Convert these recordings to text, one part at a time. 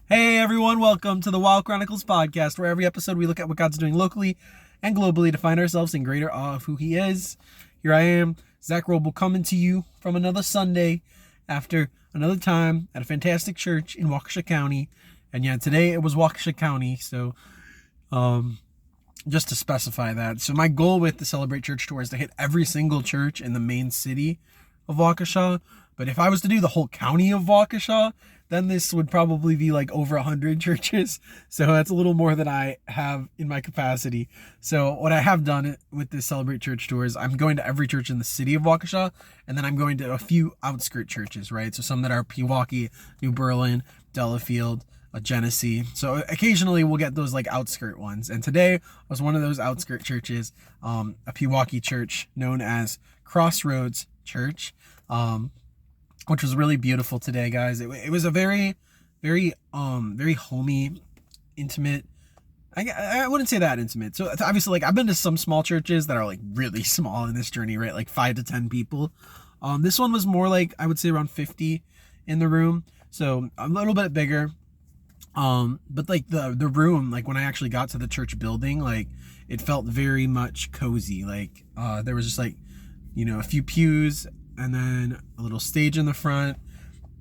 Hey everyone, welcome to the Wild Chronicles podcast, where every episode we look at what God's doing locally and globally to find ourselves in greater awe of who He is. Here I am, Zach Roble, coming to you from another Sunday after another time at a fantastic church in Waukesha County. And yeah, today it was Waukesha County, so just to specify that. So my goal with the Celebrate Church Tour is to hit every single church in the main city of Waukesha. But if I was to do the whole county of Waukesha, then this would probably be like over 100 churches. So that's a little more than I have in my capacity. So what I have done with this Celebrate Church Tour is I'm going to every church in the city of Waukesha, and then I'm going to a few outskirt churches, right? So some that are Pewaukee, New Berlin, Delafield, Genesee. So occasionally we'll get those like outskirt ones. And today was one of those outskirt churches, a Pewaukee church known as Crossroads Church, which was really beautiful today, guys. It was a very homey, intimate. I wouldn't say that intimate. So obviously, like, I've been to some small churches that are like really small in this journey, right? Like 5 to 10 people. This one was more like, I would say around 50 in the room. So a little bit bigger. But like the room, like when I actually got to the church building, like it felt very much cozy. Like, there was just like, a few pews and then a little stage in the front,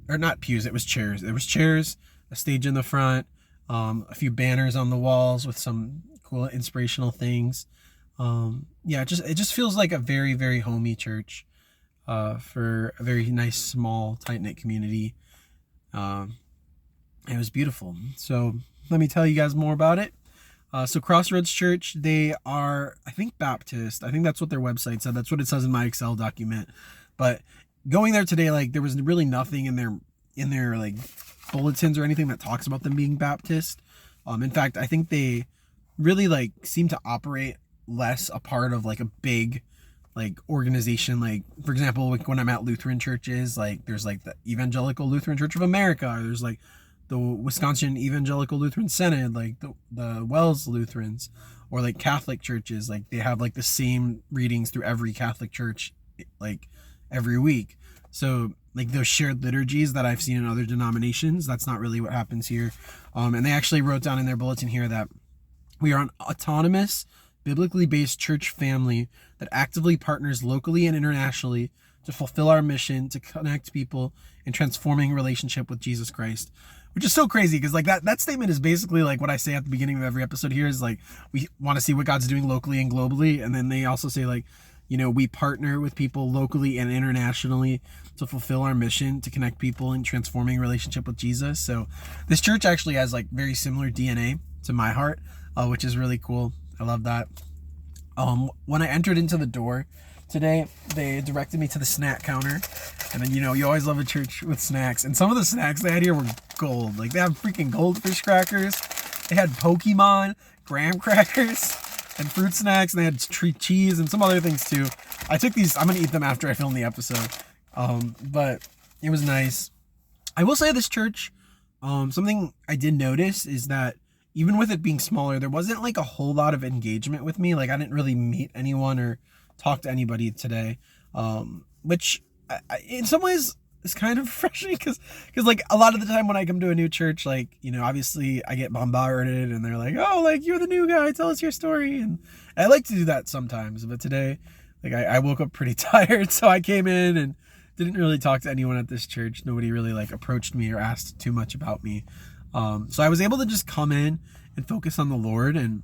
or not pews, it was chairs. There was chairs, a stage in the front, a few banners on the walls with some cool inspirational things. It just feels like a very, very homey church, for a very nice, small, tight-knit community. It was beautiful. So let me tell you guys more about it. So Crossroads Church, they are, I think, Baptist. I think that's what their website said. That's what it says in my Excel document. But going there today, like, there was really nothing in their like bulletins or anything that talks about them being Baptist. In fact, I think they really like seem to operate less a part of like a big like organization. Like, for example, like when I'm at Lutheran churches, like there's like the Evangelical Lutheran Church of America, or there's like the Wisconsin Evangelical Lutheran Synod, like the Wells Lutherans, or like Catholic churches, like they have like the same readings through every Catholic church, like every week. So like those shared liturgies that I've seen in other denominations, that's not really what happens here. And they actually wrote down in their bulletin here that we are an autonomous, biblically based church family that actively partners locally and internationally to fulfill our mission to connect people in transforming relationship with Jesus Christ. Which is so crazy, because like that statement is basically like what I say at the beginning of every episode here is like, we want to see what God's doing locally and globally. And then they also say like, we partner with people locally and internationally to fulfill our mission to connect people in transforming relationship with Jesus. So this church actually has like very similar DNA to my heart, which is really cool. I love that. When I entered into the door today, they directed me to the snack counter. And then, you always love a church with snacks. And some of the snacks they had here were gold. Like, they have freaking goldfish crackers. They had Pokemon graham crackers and fruit snacks. And they had cheese and some other things too. I took these. I'm going to eat them after I film the episode. But it was nice. I will say this church, something I did notice is that even with it being smaller, there wasn't like a whole lot of engagement with me. Like, I didn't really meet anyone or talk to anybody today, which in some ways is kind of refreshing, because like a lot of the time when I come to a new church, like, obviously I get bombarded and they're like, oh, like, you're the new guy, tell us your story. And I like to do that sometimes, but today, like, I woke up pretty tired, so I came in and didn't really talk to anyone at this church. Nobody really like approached me or asked too much about me. So I was able to just come in and focus on the Lord, and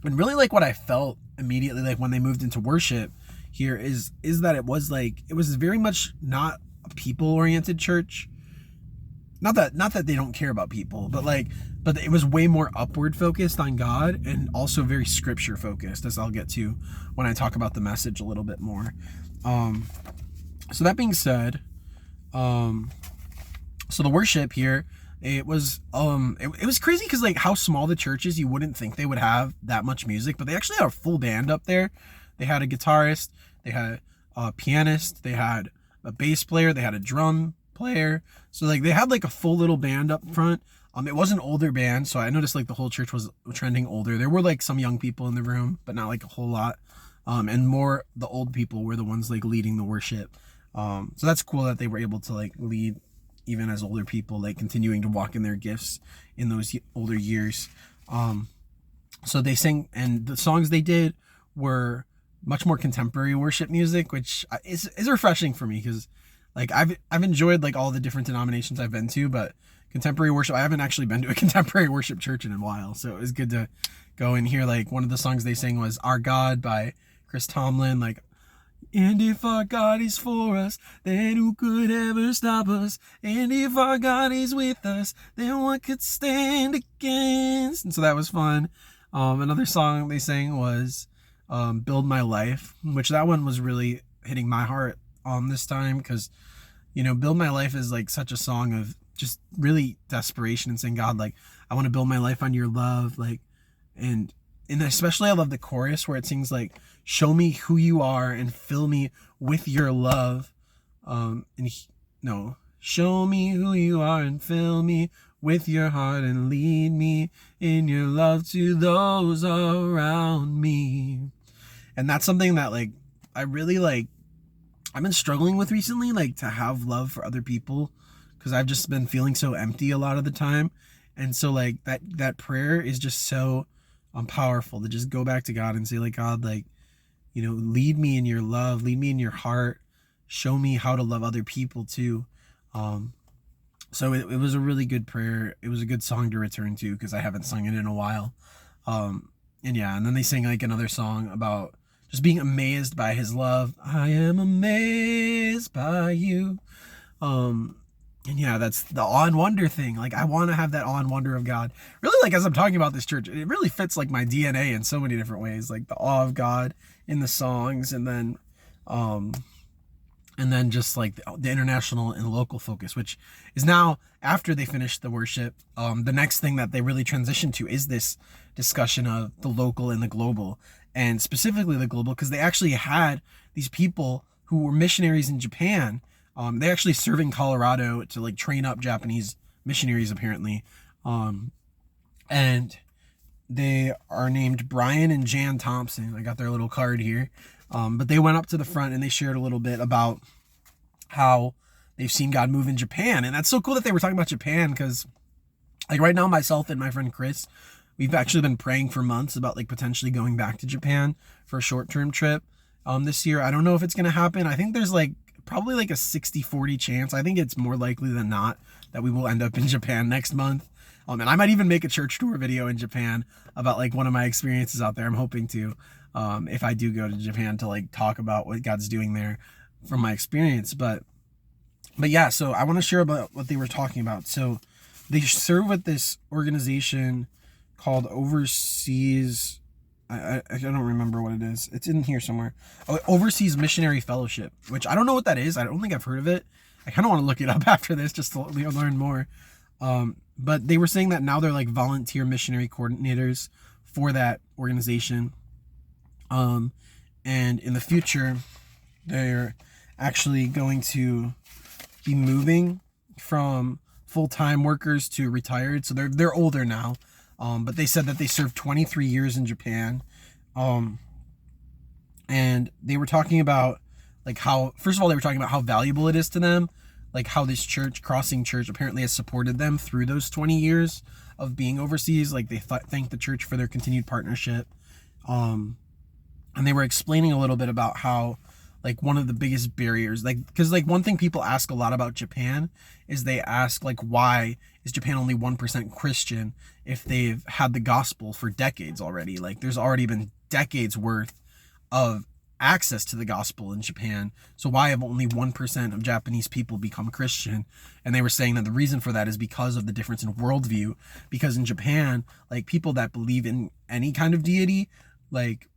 really like what I felt immediately, like when they moved into worship here, is that it was very much not a people oriented church. Not that they don't care about people, but it was way more upward focused on God, and also very scripture focused, as I'll get to when I talk about the message a little bit more. So that being said, so the worship here, it was crazy, because like how small the church is, you wouldn't think they would have that much music, but they actually had a full band up there. They had a guitarist, they had a pianist, they had a bass player, they had a drum player. So like they had like a full little band up front. It was an older band, so I noticed like the whole church was trending older. There were like some young people in the room, but not like a whole lot. And more the old people were the ones like leading the worship. So that's cool that they were able to like lead even as older people, like continuing to walk in their gifts in those older years. So they sang, and the songs they did were much more contemporary worship music, which is refreshing for me, because like I've enjoyed like all the different denominations I've been to, but contemporary worship, I haven't actually been to a contemporary worship church in a while. So it was good to go and hear, like, one of the songs they sang was Our God by Chris Tomlin. Like, and if our God is for us, then who could ever stop us? And if our God is with us, then what could stand against? And so that was fun. Another song they sang was Build My Life, which that one was really hitting my heart this time, because, you know, Build My Life is like such a song of just really desperation and saying, God, like, I want to build my life on your love. Like, and especially I love the chorus where it sings like, show me who you are and fill me with your love. Show me who you are and fill me with your heart and lead me in your love to those around me. And that's something that, like, I really, like, I've been struggling with recently, like, to have love for other people, because I've just been feeling so empty a lot of the time. And so, like, that prayer is just so powerful, to just go back to God and say, like, God, like, you know, lead me in your love, lead me in your heart, show me how to love other people too. So it was a really good prayer. It was a good song to return to, because I haven't sung it in a while. And then they sang like another song about just being amazed by his love. I am amazed by you. And yeah, that's the awe and wonder thing. Like, I want to have that awe and wonder of God. Really, like, as I'm talking about this church, it really fits like my DNA in so many different ways. Like the awe of God in the songs, and then just like the international and local focus, which is now, after they finish the worship, the next thing that they really transition to is this discussion of the local and the global, and specifically the global, because they actually had these people who were missionaries in Japan. They actually serve in Colorado to like train up Japanese missionaries, apparently. And they are named Brian and Jan Thompson. I got their little card here. But they went up to the front and they shared a little bit about how they've seen God move in Japan. And that's so cool that they were talking about Japan, because like right now, myself and my friend Chris, we've actually been praying for months about like potentially going back to Japan for a short-term trip this year. I don't know if it's going to happen. I think there's like probably like a 60-40 chance. I think it's more likely than not that we will end up in Japan next month. And I might even make a church tour video in Japan about like one of my experiences out there. I'm hoping to, if I do go to Japan, to like talk about what God's doing there from my experience. But yeah, so I want to share about what they were talking about. So they serve with this organization called Overseas, I don't remember what it is. It's in here somewhere. Oh, Overseas Missionary Fellowship, which I don't know what that is. I don't think I've heard of it. I kind of want to look it up after this just to learn more. But they were saying that now they're like volunteer missionary coordinators for that organization. And in the future, they're actually going to be moving from full-time workers to retired. So they're older now. But they said that they served 23 years in Japan. And they were talking about like how, first of all, they were talking about how valuable it is to them, like how this church, Crossing Church, apparently has supported them through those 20 years of being overseas. Like they thanked the church for their continued partnership. And they were explaining a little bit about how like one of the biggest barriers, like, because like one thing people ask a lot about Japan is they ask like, why is Japan only 1% Christian if they've had the gospel for decades already? Like there's already been decades worth of access to the gospel in Japan. So why have only 1% of Japanese people become Christian? And they were saying that the reason for that is because of the difference in worldview. Because in Japan, like people that believe in any kind of deity, like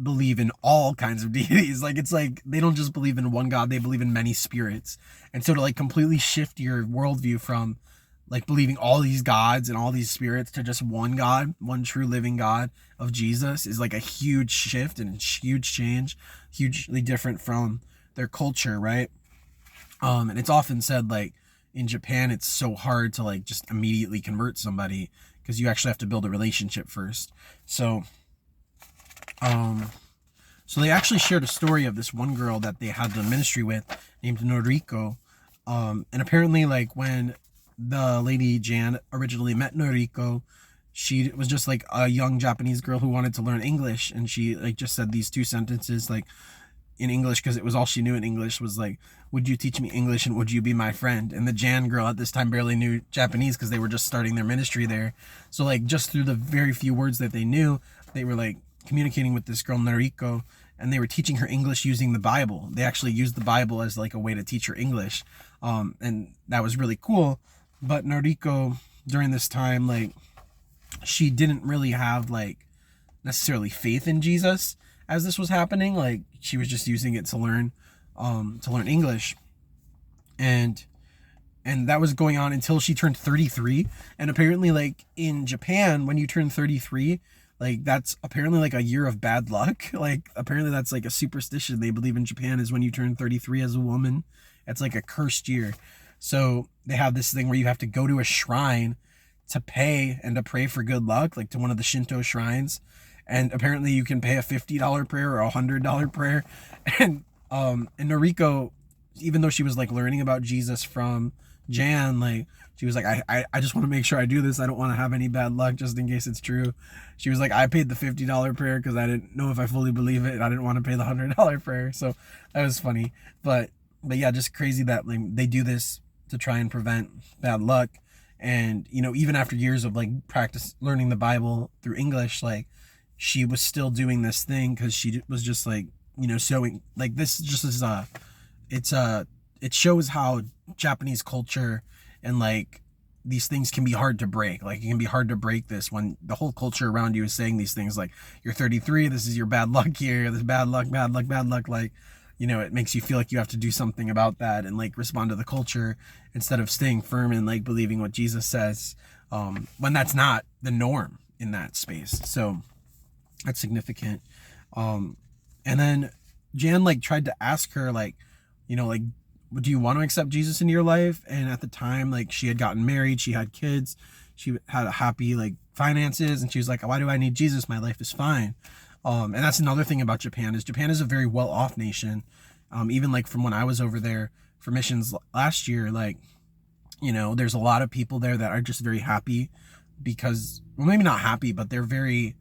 believe in all kinds of deities. Like it's like they don't just believe in one God, they believe in many spirits. And so to like completely shift your worldview from like believing all these gods and all these spirits to just one God, one true living God of Jesus, is like a huge shift and a huge change, hugely different from their culture, right? And it's often said like in Japan it's so hard to like just immediately convert somebody because you actually have to build a relationship first. So they actually shared a story of this one girl that they had the ministry with named Noriko. And apparently, like, when the lady Jan originally met Noriko, she was just like a young Japanese girl who wanted to learn English, and she like just said these two sentences like in English, because it was all she knew in English, was like, would you teach me English and would you be my friend? And the Jan girl at this time barely knew Japanese because they were just starting their ministry there. So like just through the very few words that they knew, they were like communicating with this girl Noriko, and they were teaching her English using the Bible. They actually used the Bible as like a way to teach her English. And that was really cool. But Noriko during this time, like, she didn't really have like necessarily faith in Jesus as this was happening. Like, she was just using it to learn English. And that was going on until she turned 33. And apparently, like, in Japan, when you turn 33, like, that's apparently like a year of bad luck. Like, apparently that's like a superstition they believe in Japan, is when you turn 33 as a woman, it's like a cursed year. So they have this thing where you have to go to a shrine to pay and to pray for good luck, like to one of the Shinto shrines. And apparently you can pay a $50 prayer or a $100 prayer. And Noriko, even though she was like learning about Jesus from Jan, like, she was like, I just want to make sure I do this. I don't want to have any bad luck, just in case it's true. She was like, I paid the $50 prayer because I didn't know if I fully believe it, and I didn't want to pay the $100 prayer. So that was funny. But yeah, just crazy that like they do this to try and prevent bad luck. And, you know, even after years of like practice learning the Bible through English, like, she was still doing this thing because she was just like, you know, showing like, this just is it shows how Japanese culture and like these things can be hard to break. Like, it can be hard to break this when the whole culture around you is saying these things like, you're 33, this is your bad luck year, this bad luck. Like, you know, it makes you feel like you have to do something about that and like respond to the culture instead of staying firm and like believing what Jesus says, when that's not the norm in that space. So that's significant. And then Jan like tried to ask her, like, you know, like, do you want to accept Jesus into your life? And at the time, like, she had gotten married, she had kids, she had a happy like finances, and she was like, why do I need Jesus? My life is fine. And that's another thing about Japan is a very well-off nation. Even like from when I was over there for missions last year, like, you know, there's a lot of people there that are just very happy because, well, maybe not happy, but they're very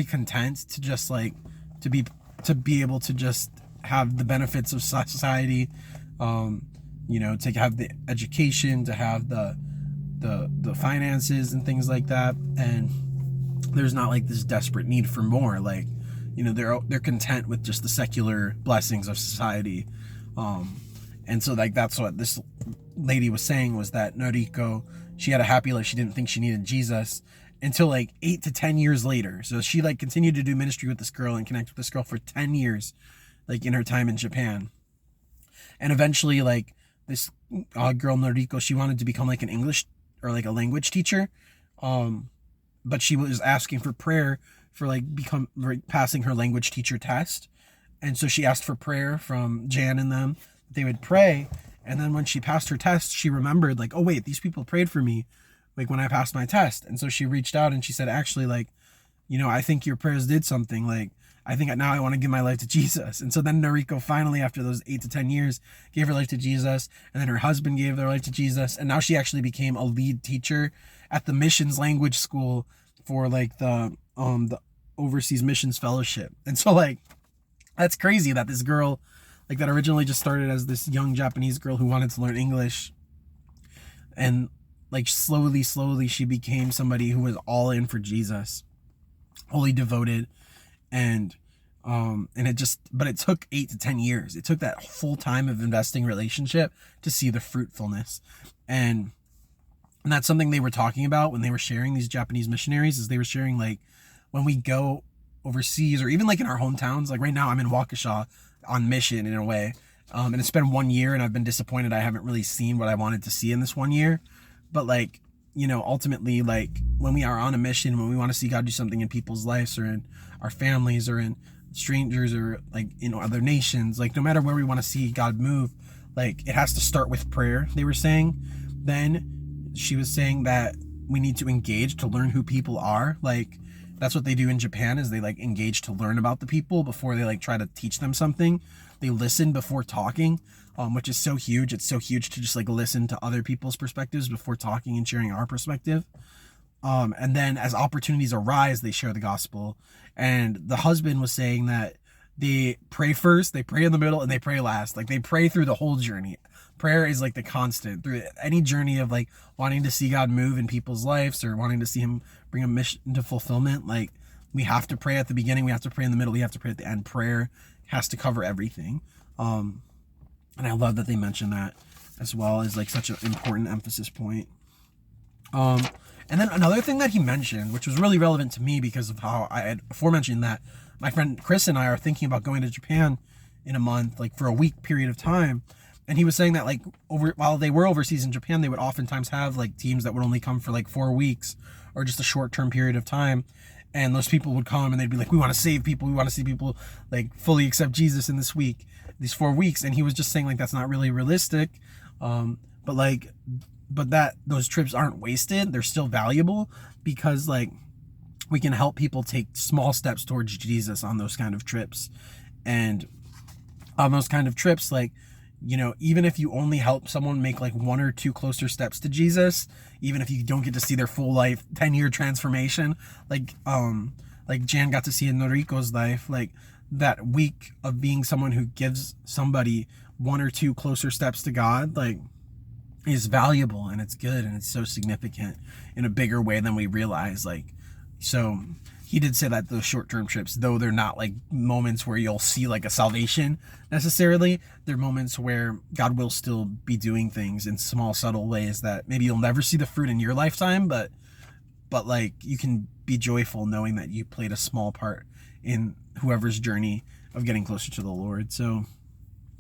content to just like to be able to just have the benefits of society, you know, to have the education, to have the finances and things like that. And there's not like this desperate need for more. Like, you know, they're content with just the secular blessings of society. And so like that's what this lady was saying, was that Noriko, she had a happy life. She didn't think she needed Jesus until like 8 to 10 years later. So she like continued to do ministry with this girl and connect with this girl for 10 years, like in her time in Japan. And eventually, like, this girl Noriko, she wanted to become like an English or like a language teacher. But she was asking for prayer for like passing her language teacher test. And so she asked for prayer from Jan and them. They would pray. And then when she passed her test, she remembered like, oh wait, these people prayed for me like when I passed my test. And so she reached out and she said, actually, like, you know, I think your prayers did something. Like, I think now I want to give my life to Jesus. And so then Noriko finally, after those 8 to 10 years, gave her life to Jesus. And then her husband gave their life to Jesus. And now she actually became a lead teacher at the missions language school for like the overseas missions fellowship. And so like, that's crazy that this girl, like, that originally just started as this young Japanese girl who wanted to learn English, and like slowly she became somebody who was all in for Jesus, wholly devoted. And it took 8 to 10 years. It took that full time of investing relationship to see the fruitfulness. And that's something they were talking about when they were sharing, these Japanese missionaries, is they were sharing like, when we go overseas or even like in our hometowns, like right now I'm in Waukesha on mission in a way. And it's been 1 year and I've been disappointed I haven't really seen what I wanted to see in this 1 year. But like, you know, ultimately, like, when we are on a mission, when we want to see God do something in people's lives or in our families or in strangers or like, you know, other nations, like no matter where we want to see God move, like it has to start with prayer, they were saying. Then she was saying that we need to engage to learn who people are. Like, that's what they do in Japan, is they like engage to learn about the people before they like try to teach them something. They listen before talking. which is so huge. It's so huge to just like listen to other people's perspectives before talking and sharing our perspective. And then as opportunities arise, they share the gospel. And the husband was saying that they pray first, they pray in the middle, and they pray last. Like they pray through the whole journey. Prayer is like the constant through any journey of like wanting to see God move in people's lives or wanting to see him bring a mission to fulfillment. Like we have to pray at the beginning, we have to pray in the middle, we have to pray at the end. Prayer has to cover everything. And I love that they mentioned that as well as like such an important emphasis point. And then another thing that he mentioned, which was really relevant to me because of how I had aforementioned that my friend Chris and I are thinking about going to Japan in a month, like for a week period of time. And he was saying that like while they were overseas in Japan, they would oftentimes have like teams that would only come for like 4 weeks or just a short-term period of time. And those people would come and they'd be like, we want to save people. We want to see people like fully accept Jesus in these 4 weeks. And he was just saying like, that's not really realistic. But that those trips aren't wasted. They're still valuable because like we can help people take small steps towards Jesus on those kind of trips. And on those kind of trips, like, you know, even if you only help someone make like 1 or 2 closer steps to Jesus, even if you don't get to see their full life 10-year transformation, like Jan got to see in Noriko's life, like that week of being someone who gives somebody 1 or 2 closer steps to God, like is valuable and it's good and it's so significant in a bigger way than we realize. Like, so he did say that those short-term trips, though they're not like moments where you'll see like a salvation necessarily, they're moments where God will still be doing things in small, subtle ways that maybe you'll never see the fruit in your lifetime, but like you can be joyful knowing that you played a small part in whoever's journey of getting closer to the Lord. So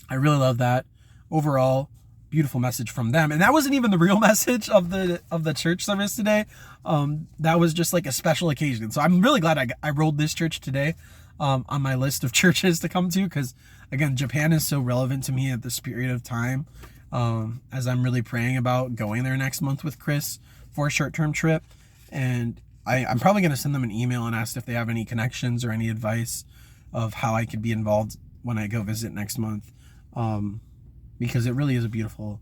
I really love that. Overall, beautiful message from them. And that wasn't even the real message of the church service today. That was just like a special occasion. So I'm really glad I rolled this church today on my list of churches to come to, because again, Japan is so relevant to me at this period of time, as I'm really praying about going there next month with Chris for a short-term trip. And I'm probably going to send them an email and ask if they have any connections or any advice of how I could be involved when I go visit next month. Because it really is a beautiful,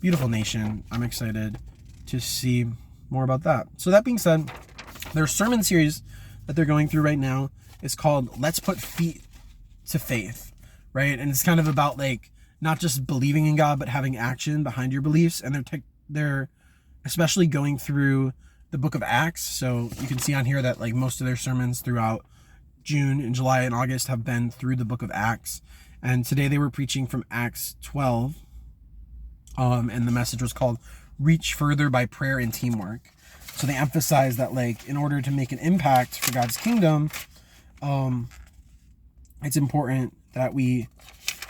beautiful nation. I'm excited to see more about that. So that being said, their sermon series that they're going through right now is called Let's Put Feet to Faith, right? And it's kind of about like not just believing in God, but having action behind your beliefs. And they're especially going through the book of Acts. So you can see on here that like most of their sermons throughout June and July and August have been through the book of Acts. And today they were preaching from Acts 12. And the message was called Reach Further by Prayer and Teamwork. So they emphasize that like in order to make an impact for God's kingdom, it's important that we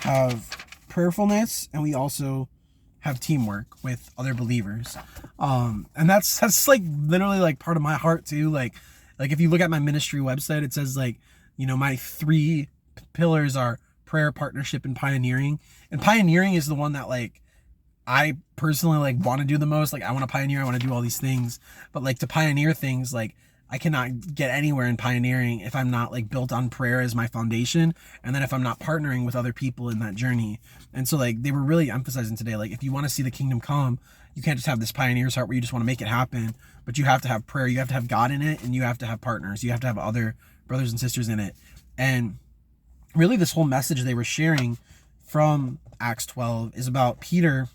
have prayerfulness and we also have teamwork with other believers. And that's like literally like part of my heart too. Like if you look at my ministry website, it says like, you know, my 3 pillars are prayer, partnership, and pioneering. And pioneering is the one that like I personally like want to do the most. Like I want to pioneer, I want to do all these things, but like to pioneer things, like I cannot get anywhere in pioneering if I'm not like built on prayer as my foundation, and then if I'm not partnering with other people in that journey. And so like they were really emphasizing today, like if you want to see the kingdom come, you can't just have this pioneer's heart where you just want to make it happen, but you have to have prayer, you have to have God in it, and you have to have partners, you have to have other brothers and sisters in it. And really this whole message they were sharing from Acts 12 is about Peter.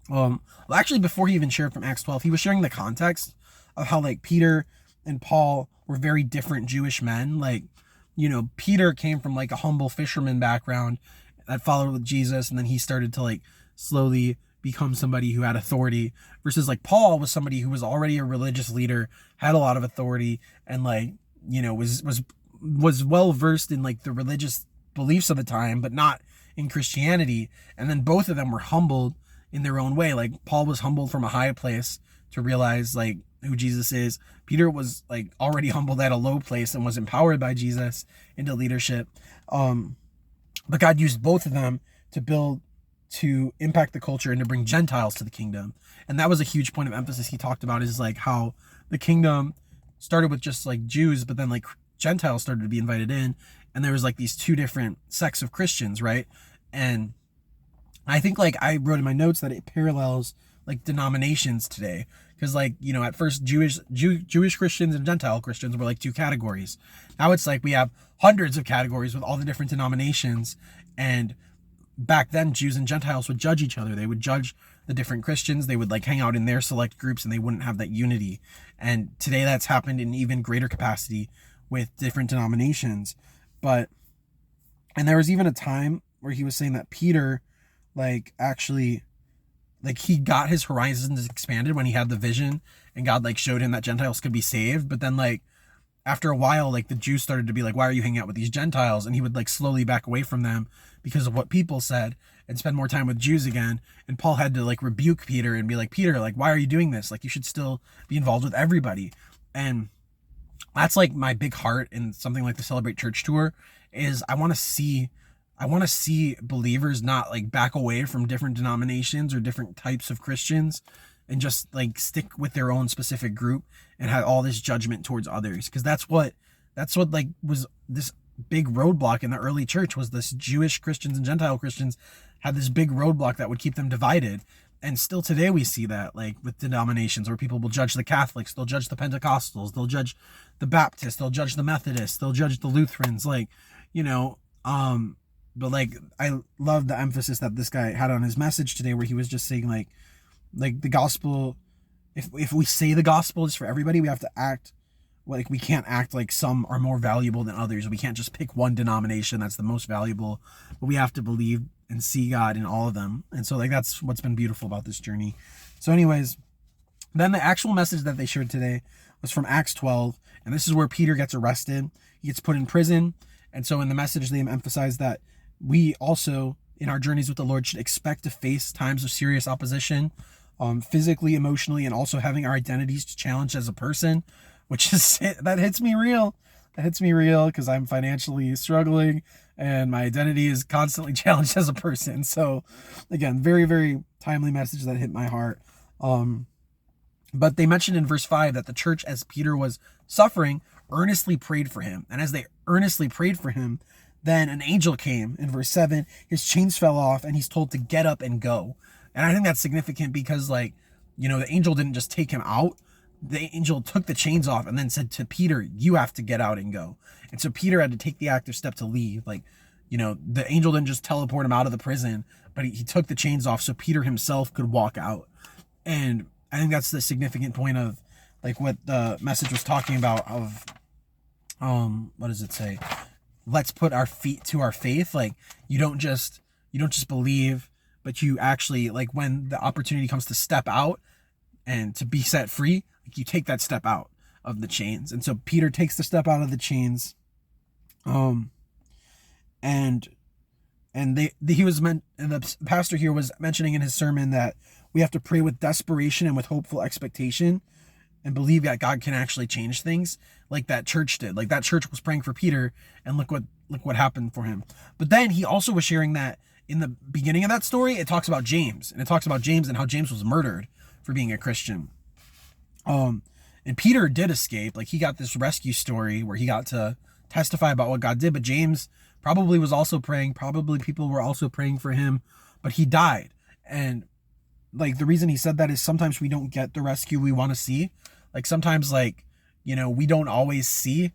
Well, actually before he even shared from Acts 12, he was sharing the context of how like Peter and Paul were very different Jewish men. Like, you know, Peter came from like a humble fisherman background that followed with Jesus, and then he started to like slowly become somebody who had authority, versus like Paul was somebody who was already a religious leader, had a lot of authority, and like, you know, was well versed in like the religious beliefs of the time, but not in Christianity. And then both of them were humbled in their own way. Like Paul was humbled from a high place to realize like who Jesus is. Peter was like already humbled at a low place and was empowered by Jesus into leadership. But God used both of them to impact the culture and to bring Gentiles to the kingdom. And that was a huge point of emphasis he talked about, is like how the kingdom started with just like Jews, but then like Gentiles started to be invited in, and there was like these 2 different sects of Christians, right? And I think like I wrote in my notes that it parallels like denominations today, because like, you know, at first Jewish Christians and Gentile Christians were like two categories. Now it's like we have hundreds of categories with all the different denominations. And back then Jews and Gentiles would judge each other. They would judge the different Christians. They would like hang out in their select groups and they wouldn't have that unity. And today that's happened in even greater capacity with different denominations. And there was even a time where he was saying that Peter, like, actually, like, he got his horizons expanded when he had the vision and God like showed him that Gentiles could be saved. But then like after a while, like the Jews started to be like, why are you hanging out with these Gentiles? And he would like slowly back away from them because of what people said and spend more time with Jews again. And Paul had to like rebuke Peter and be like, Peter, like, why are you doing this? Like, you should still be involved with everybody. And that's like my big heart in something like the Celebrate Church tour, is I want to see believers not like back away from different denominations or different types of Christians and just like stick with their own specific group and have all this judgment towards others. Because that's what like was this big roadblock in the early church, was this Jewish Christians and Gentile Christians had this big roadblock that would keep them divided. And still today we see that, like with denominations, where people will judge the Catholics, they'll judge the Pentecostals, they'll judge the Baptists, they'll judge the Methodists, they'll judge the Lutherans, like, you know, but like I love the emphasis that this guy had on his message today, where he was just saying like the gospel, if we say the gospel is for everybody, we have to act like, we can't act like some are more valuable than others. We can't just pick one denomination that's the most valuable, but we have to believe and see God in all of them. And so like that's what's been beautiful about this journey. So anyways, then the actual message that they shared today was from Acts 12, and this is where Peter gets arrested. He gets put in prison. And so in the message, they emphasize that we also, in our journeys with the Lord, should expect to face times of serious opposition, physically, emotionally, and also having our identities challenged as a person, which is, that hits me real. That hits me real because I'm financially struggling and my identity is constantly challenged as a person. So again, very, very timely message that hit my heart. But they mentioned in verse 5 that the church, as Peter was suffering, earnestly prayed for him. And as they earnestly prayed for him, then an angel came. In verse 7, his chains fell off and he's told to get up and go. And I think that's significant because, like, you know, the angel didn't just take him out. The angel took the chains off and then said to Peter, you have to get out and go. And so Peter had to take the active step to leave. Like, you know, the angel didn't just teleport him out of the prison, but he took the chains off so Peter himself could walk out. And I think that's the significant point of like what the message was talking about of, what does it say? Let's put our feet to our faith. Like, you don't just believe, but you actually, like, when the opportunity comes to step out and to be set free, like, you take that step out of the chains. And so Peter takes the step out of the chains. And the pastor here was mentioning in his sermon that we have to pray with desperation and with hopeful expectation and believe that God can actually change things, like that church did. Like, that church was praying for Peter, and look what happened for him. But then he also was sharing that in the beginning of that story, it talks about James, and how James was murdered for being a Christian. And Peter did escape. Like, he got this rescue story where he got to testify about what God did, but James probably was also praying. Probably people were also praying for him, but he died. And like, the reason he said that is sometimes we don't get the rescue we want to see. Like, sometimes, like, you know, we don't always see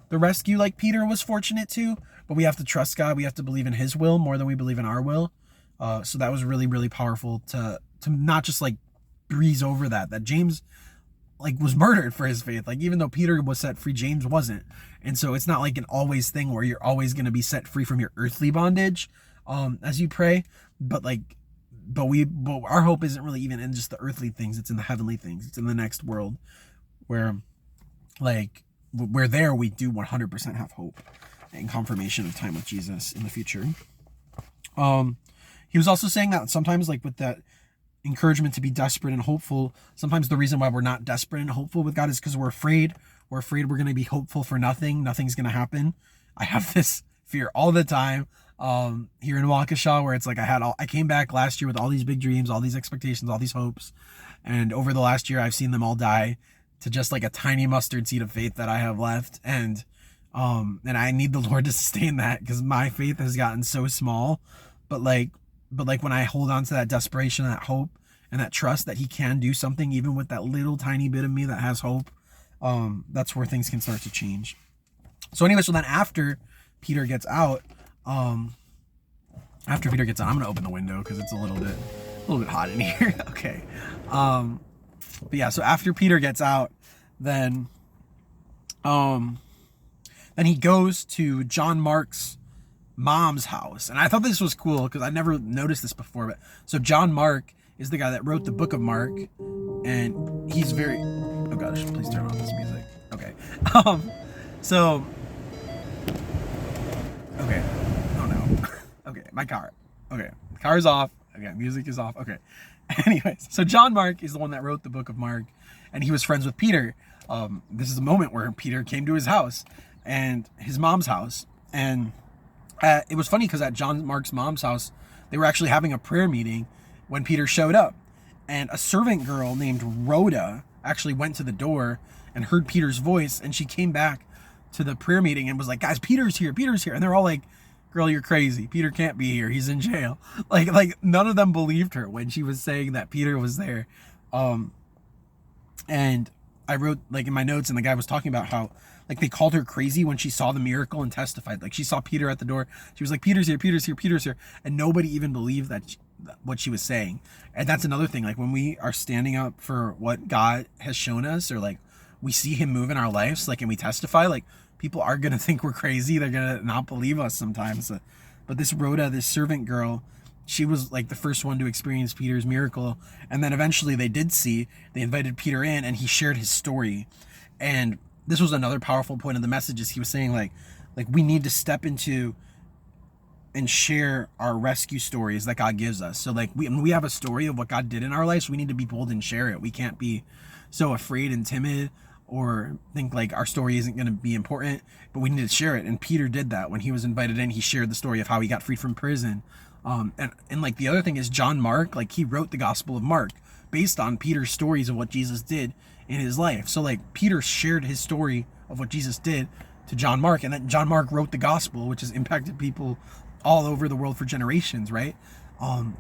the rescue like Peter was fortunate to, but we have to trust God. We have to believe in his will more than we believe in our will. So that was really, really powerful to not just like breeze over that James like was murdered for his faith. Like, even though Peter was set free, James wasn't. And so it's not like an always thing where you're always going to be set free from your earthly bondage as you pray, but our hope isn't really even in just the earthly things. It's in the heavenly things. It's in the next world where, like, we're there, we do 100% have hope and confirmation of time with Jesus in the future. He was also saying that sometimes, like, with that encouragement to be desperate and hopeful, sometimes the reason why we're not desperate and hopeful with God is because we're afraid. We're afraid we're going to be hopeful for nothing. Nothing's going to happen. I have this fear all the time here in Waukesha, where it's like I came back last year with all these big dreams, all these expectations, all these hopes, and over the last year I've seen them all die to just like a tiny mustard seed of faith that I have left. And I need the Lord to sustain that, because my faith has gotten so small. But like, but like when I hold on to that desperation, that hope, and that trust that he can do something, even with that little tiny bit of me that has hope, that's where things can start to change. So anyway, so then after Peter gets out, I'm gonna open the window because it's a little bit hot in here. Okay. But yeah, so after Peter gets out, then he goes to John Mark's mom's house. And I thought this was cool because I never noticed this before. But so John Mark is the guy that wrote the book of Mark, and he's very, oh gosh, please turn off this music. Okay. So, okay. Oh no. Okay, my car. Okay, the car is off. Okay, music is off. Okay. Anyways, so John Mark is the one that wrote the book of Mark, and he was friends with Peter. This is a moment where Peter came to his house and his mom's house. And it was funny because at John Mark's mom's house, they were actually having a prayer meeting when Peter showed up. And a servant girl named Rhoda actually went to the door and heard Peter's voice. And she came back to the prayer meeting and was like, guys, Peter's here. And they're all like, girl, you're crazy. Peter can't be here. He's in jail. Like none of them believed her when she was saying that Peter was there. And I wrote like in my notes, and the guy was talking about how like they called her crazy when she saw the miracle and testified. Like she saw Peter at the door. She was like, Peter's here. And nobody even believed what she was saying. And that's another thing. Like when we are standing up for what God has shown us, or like we see him move in our lives, like, and we testify, like people are going to think we're crazy. They're going to not believe us sometimes. But this Rhoda, this servant girl, she was like the first one to experience Peter's miracle. And then eventually they invited Peter in, and he shared his story. And this was another powerful point of the message, is he was saying like we need to step into and share our rescue stories that God gives us. So like we have a story of what God did in our lives. We need to be bold and share it. We can't be so afraid and timid or think like our story isn't going to be important, but we need to share it. And Peter did that. When he was invited in, he shared the story of how he got freed from prison. And like the other thing is John Mark, like he wrote the Gospel of Mark based on Peter's stories of what Jesus did in his life. So like Peter shared his story of what Jesus did to John Mark, and then John Mark wrote the gospel, which has impacted people all over the world for generations, right? And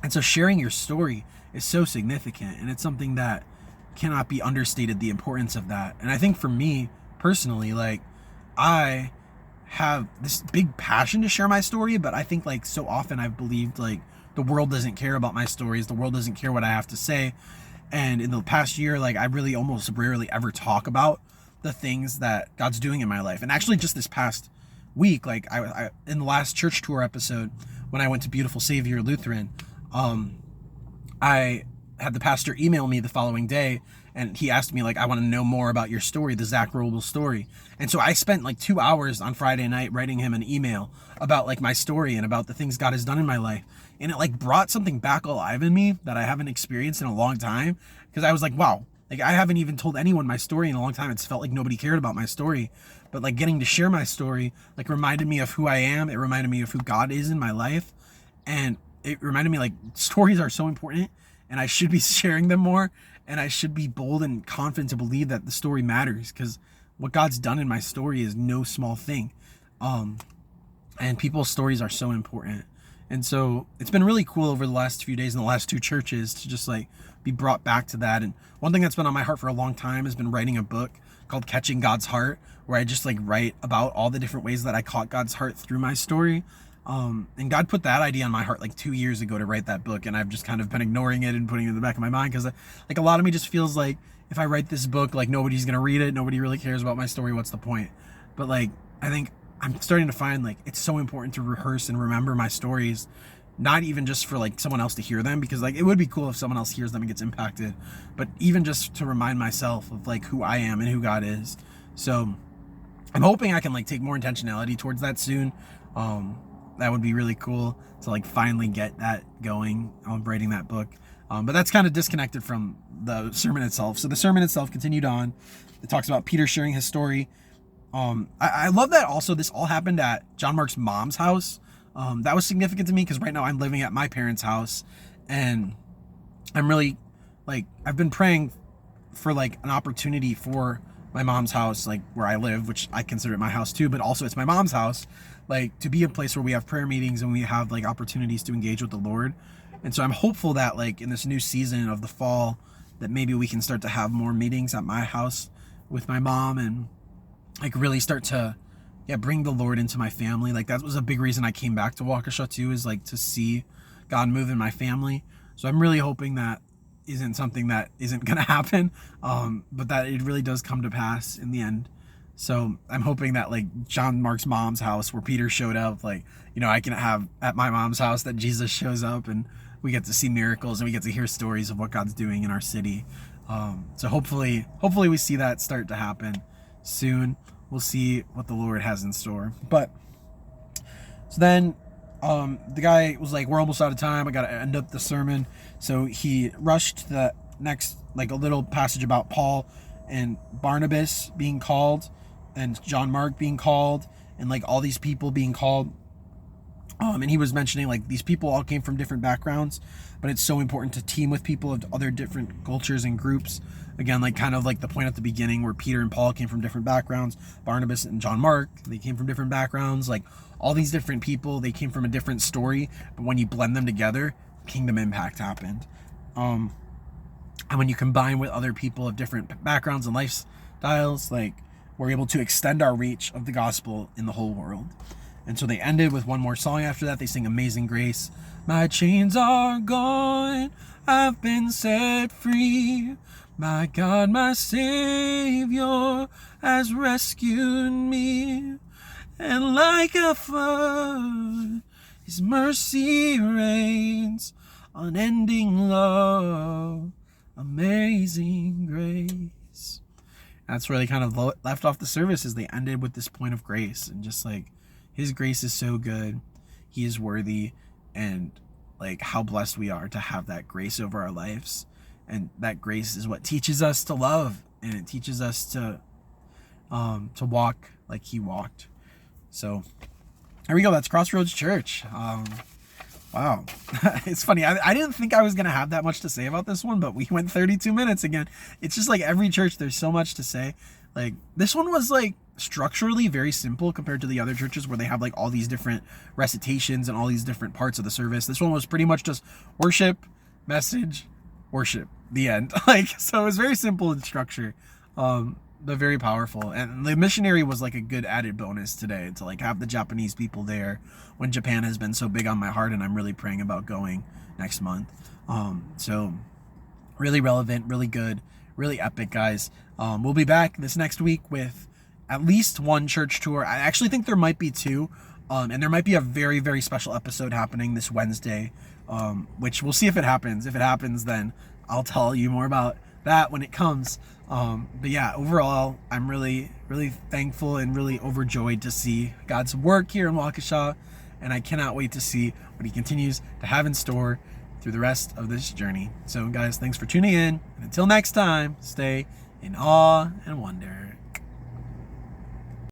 so sharing your story is so significant, and it's something that cannot be understated, the importance of that. And I think for me personally, like I have this big passion to share my story, but I think like so often I've believed like the world doesn't care about my stories, the world doesn't care what I have to say. And in the past year, like I really almost rarely ever talk about the things that God's doing in my life. And actually just this past week, like I in the last church tour episode, when I went to Beautiful Savior Lutheran, I had the pastor email me the following day, and he asked me like, I want to know more about your story, the Zach Roble story. And so I spent like 2 hours on Friday night writing him an email about like my story and about the things God has done in my life. And it like brought something back alive in me that I haven't experienced in a long time. Because I was like, wow, like I haven't even told anyone my story in a long time. It's felt like nobody cared about my story. But like getting to share my story, like reminded me of who I am. It reminded me of who God is in my life. And it reminded me like stories are so important, and I should be sharing them more. And I should be bold and confident to believe that the story matters, because what God's done in my story is no small thing. And people's stories are so important. And so it's been really cool over the last few days in the last 2 churches to just like be brought back to that. And one thing that's been on my heart for a long time has been writing a book called Catching God's Heart, where I just like write about all the different ways that I caught God's heart through my story. And God put that idea on my heart like 2 years ago to write that book. And I've just kind of been ignoring it and putting it in the back of my mind, because like a lot of me just feels like if I write this book, like nobody's going to read it. Nobody really cares about my story. What's the point? But like, I think I'm starting to find like it's so important to rehearse and remember my stories, not even just for like someone else to hear them, because like it would be cool if someone else hears them and gets impacted, but even just to remind myself of like who I am and who God is. So I'm hoping I can like take more intentionality towards that soon. That would be really cool to like finally get that going on writing that book. But that's kind of disconnected from the sermon itself. So the sermon itself continued on. It talks about Peter sharing his story. I love that also this all happened at John Mark's mom's house. That was significant to me because right now I'm living at my parents' house, and I'm really like, I've been praying for like an opportunity for my mom's house, like where I live, which I consider it my house too, but also it's my mom's house, like to be a place where we have prayer meetings and we have like opportunities to engage with the Lord. And so I'm hopeful that like in this new season of the fall, that maybe we can start to have more meetings at my house with my mom and like really start to bring the Lord into my family. Like that was a big reason I came back to Waukesha too, is like to see God move in my family. So I'm really hoping that isn't something that isn't gonna happen, but that it really does come to pass in the end. So I'm hoping that like John Mark's mom's house where Peter showed up, like, you know, I can have at my mom's house that Jesus shows up and we get to see miracles and we get to hear stories of what God's doing in our city. So hopefully we see that start to happen soon. We'll see what the Lord has in store. But so then the guy was like, we're almost out of time. I got to end up the sermon. So he rushed to the next, like a little passage about Paul and Barnabas being called and John Mark being called and like all these people being called. And he was mentioning like these people all came from different backgrounds, but it's so important to team with people of other different cultures and groups. Again, like kind of like the point at the beginning where Peter and Paul came from different backgrounds, Barnabas and John Mark, they came from different backgrounds, like all these different people, they came from a different story, but when you blend them together, kingdom impact happened. And when you combine with other people of different backgrounds and lifestyles, like we're able to extend our reach of the gospel in the whole world. And so they ended with one more song after that. They sing Amazing Grace. My chains are gone, I've been set free. My God, my Savior has rescued me. And like a flood, His mercy reigns, unending love, amazing grace. That's where they kind of left off the service, as they ended with this point of grace and just like, His grace is so good, He is worthy, and like how blessed we are to have that grace over our lives. And that grace is what teaches us to love, and it teaches us to walk like He walked. So there we go. That's Crossroads Church. Wow. It's funny. I didn't think I was going to have that much to say about this one, but we went 32 minutes again. It's just like every church, there's so much to say. Like this one was like structurally very simple compared to the other churches where they have like all these different recitations and all these different parts of the service. This one was pretty much just worship, message, worship, the end. Like, so it was very simple in structure, but very powerful. And the missionary was like a good added bonus today to like have the Japanese people there when Japan has been so big on my heart, and I'm really praying about going next month. So really relevant, really good, really epic, guys. We'll be back this next week with at least one church tour. I actually think there might be two, and there might be a very, very special episode happening this Wednesday, which we'll see if it happens. If it happens, then I'll tell you more about that when it comes. But yeah, overall, I'm really, really thankful and really overjoyed to see God's work here in Waukesha, and I cannot wait to see what He continues to have in store through the rest of this journey. So guys, thanks for tuning in, and until next time, stay in awe and wonder.